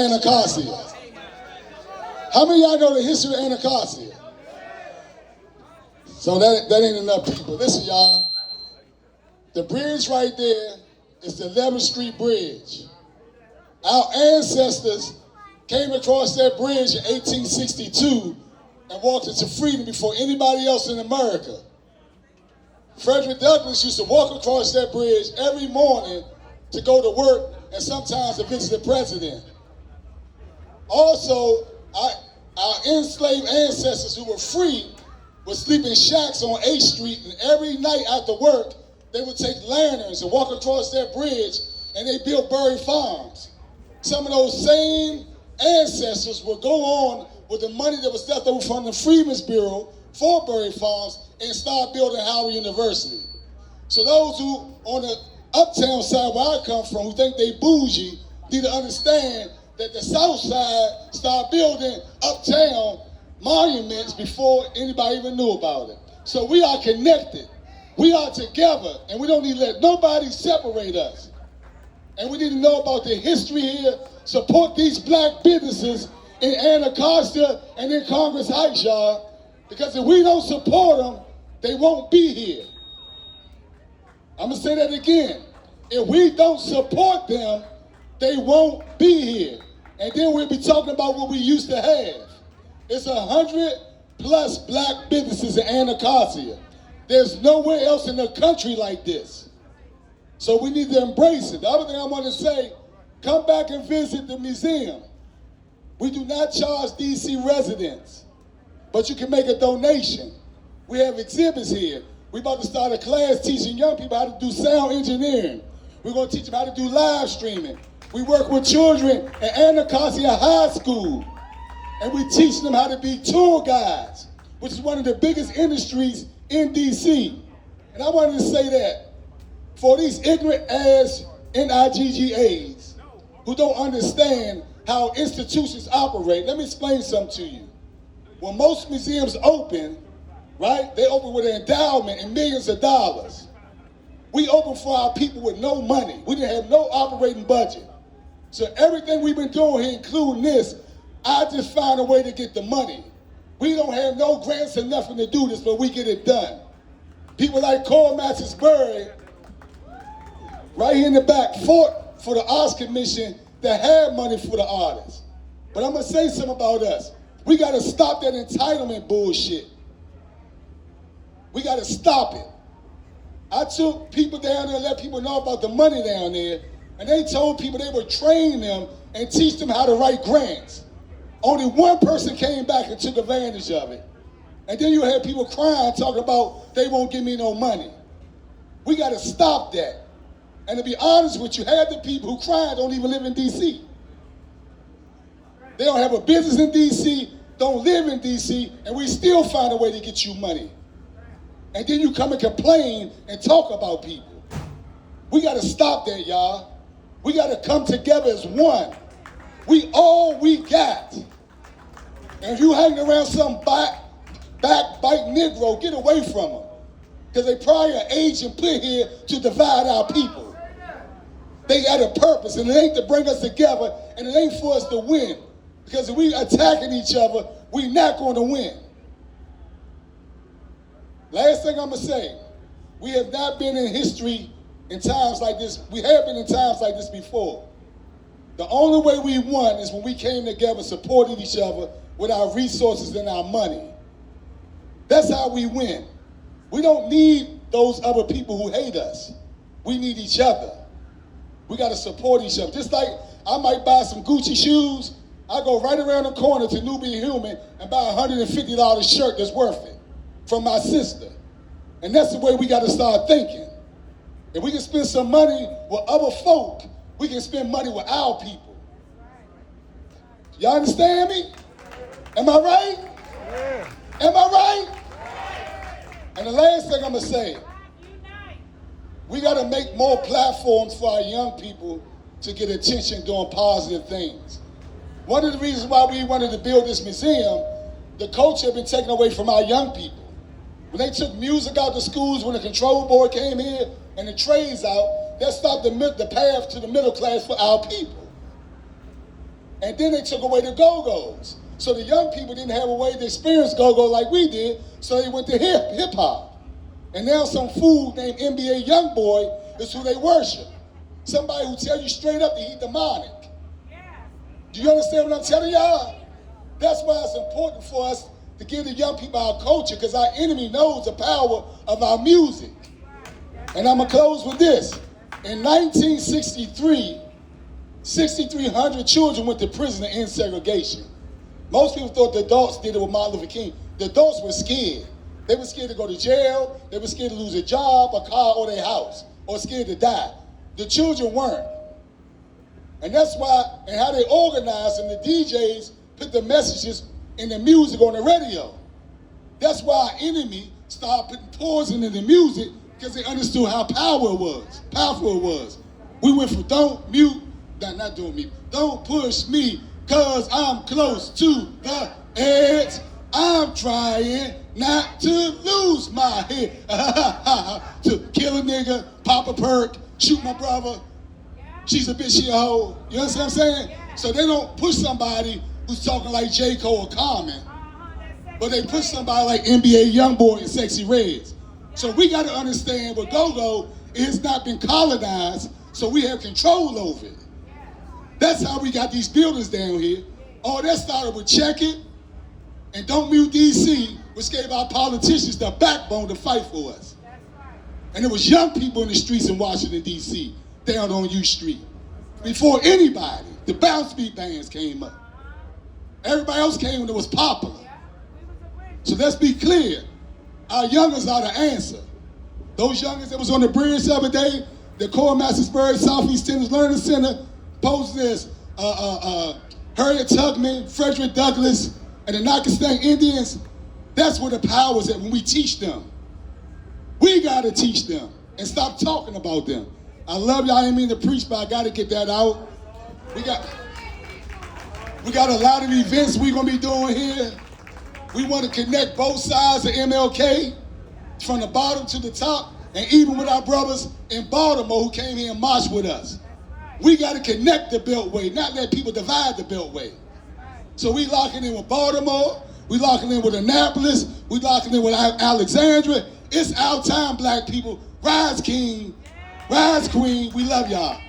Anacostia. How many of y'all know the history of Anacostia? So that ain't enough people. Listen, y'all. The bridge right there is the 11th Street Bridge. Our ancestors came across that bridge in 1862 and walked into freedom before anybody else in America. Frederick Douglass used to walk across that bridge every morning to go to work and sometimes to visit the president. Also, our enslaved ancestors who were free would sleep in shacks on 8th Street, and every night after work, they would take lanterns and walk across that bridge, and they built buried farms. Some of those same ancestors would go on with the money that was left over from the Freedmen's Bureau for buried farms and start building Howard University. So those who on the uptown side where I come from, who think they bougie, need to understand that the South Side started building uptown monuments before anybody even knew about it. So we are connected. We are together, and we don't need to let nobody separate us. And we need to know about the history here, support these black businesses in Anacostia and in Congress Heights, y'all, because if we don't support them, they won't be here. I'm gonna say that again. If we don't support them, they won't be here. And then we'll be talking about what we used to have. It's 100+ black businesses in Anacostia. There's nowhere else in the country like this. So we need to embrace it. The other thing I want to say, come back and visit the museum. We do not charge DC residents, but you can make a donation. We have exhibits here. We're about to start a class teaching young people how to do sound engineering. We're going to teach them how to do live streaming. We work with children at Anacostia High School, and we teach them how to be tour guides, which is one of the biggest industries in DC. And I wanted to say that for these ignorant ass NIGGAs who don't understand how institutions operate, let me explain something to you. When most museums open, right, they open with an endowment and millions of dollars. We open for our people with no money. We didn't have no operating budget. So everything we've been doing here, including this, I just found a way to get the money. We don't have no grants or nothing to do this, but we get it done. People like Cole Massansbury, right here in the back, fought for the Arts Commission that had money for the artists. But I'm gonna say something about us. We gotta stop that entitlement bullshit. We gotta stop it. I took people down there and let people know about the money down there, and they told people they would train them and teach them how to write grants. Only one person came back and took advantage of it. And then you had people crying, talking about they won't give me no money. We gotta stop that. And to be honest with you, half the people who cried don't even live in DC. They don't have a business in DC, don't live in DC, and we still find a way to get you money. And then you come and complain and talk about people. We gotta stop that, y'all. We gotta come together as one. We all we got. And if you hang around some backbite Negro, get away from them. Because they probably are agent put here to divide our people. They got a purpose, and it ain't to bring us together, and it ain't for us to win. Because if we attacking each other, we not going to win. Last thing I'm going to say, we have not been in history in times like this. We have been in times like this before. The only way we won is when we came together, supported each other with our resources and our money. That's how we win. We don't need those other people who hate us. We need each other. We got to support each other. Just like I might buy some Gucci shoes, I go right around the corner to Nubian Human and buy a $150 shirt that's worth it from my sister. And that's the way we got to start thinking. If we can spend some money with other folk, we can spend money with our people. Y'all understand me? Am I right? Yeah. Am I right? And the last thing I'm going to say, we got to make more platforms for our young people to get attention doing positive things. One of the reasons why we wanted to build this museum, the culture had been taken away from our young people. When they took music out to schools, when the control board came here and the trades out, that stopped the path to the middle class for our people. And then they took away the Go-Go's. So the young people didn't have a way to experience Go-Go like we did, so they went to hip-hop. And now some fool named NBA Youngboy is who they worship. Somebody who tell you straight up that he's demonic. Do you understand what I'm telling y'all? That's why it's important for us to give the young people our culture, because our enemy knows the power of our music. And I'm going to close with this. In 1963, 6,300 children went to prison to end segregation. Most people thought the adults did it with Martin Luther King. The adults were scared. They were scared to go to jail. They were scared to lose a job, a car, or their house, or scared to die. The children weren't. And that's why, and how they organized, and the DJs put the messages in the music on the radio. That's why our enemy started putting poison in the music, because they understood how powerful it was. We went from don't push me, cause I'm close to the edge. I'm trying not to lose my head. To kill a nigga, pop a perk, shoot my brother. She's a bitch, she a hoe. You understand what I'm saying? So they don't push somebody who's talking like J. Cole or Common, but they push somebody like NBA Youngboy and Sexy Reds. So we got to understand with GoGo, it has not been colonized, so we have control over it. That's how we got these buildings down here. Oh, that started with Check It and Don't Mute DC, which gave our politicians the backbone to fight for us. And it was young people in the streets in Washington, D.C., down on U Street. Before anybody, the bounce beat bands came up. Everybody else came when it was popular. So let's be clear. Our youngers are the answer. Those youngers that was on the bridge the other day, the Core Mastersburg Southeast Tennis Learning Center, posted as Harriet Tubman, Frederick Douglass, and the Anacostia Indians. That's where the power is at when we teach them. We got to teach them and stop talking about them. I love y'all. I didn't mean to preach, but I got to get that out. We got a lot of events we're going to be doing here. We want to connect both sides of MLK, from the bottom to the top, and even with our brothers in Baltimore who came here and marched with us. We got to connect the Beltway, not let people divide the Beltway. So we locking in with Baltimore, we locking in with Annapolis, we locking in with Alexandria. It's our time, black people. Rise, King. Rise, Queen. We love y'all.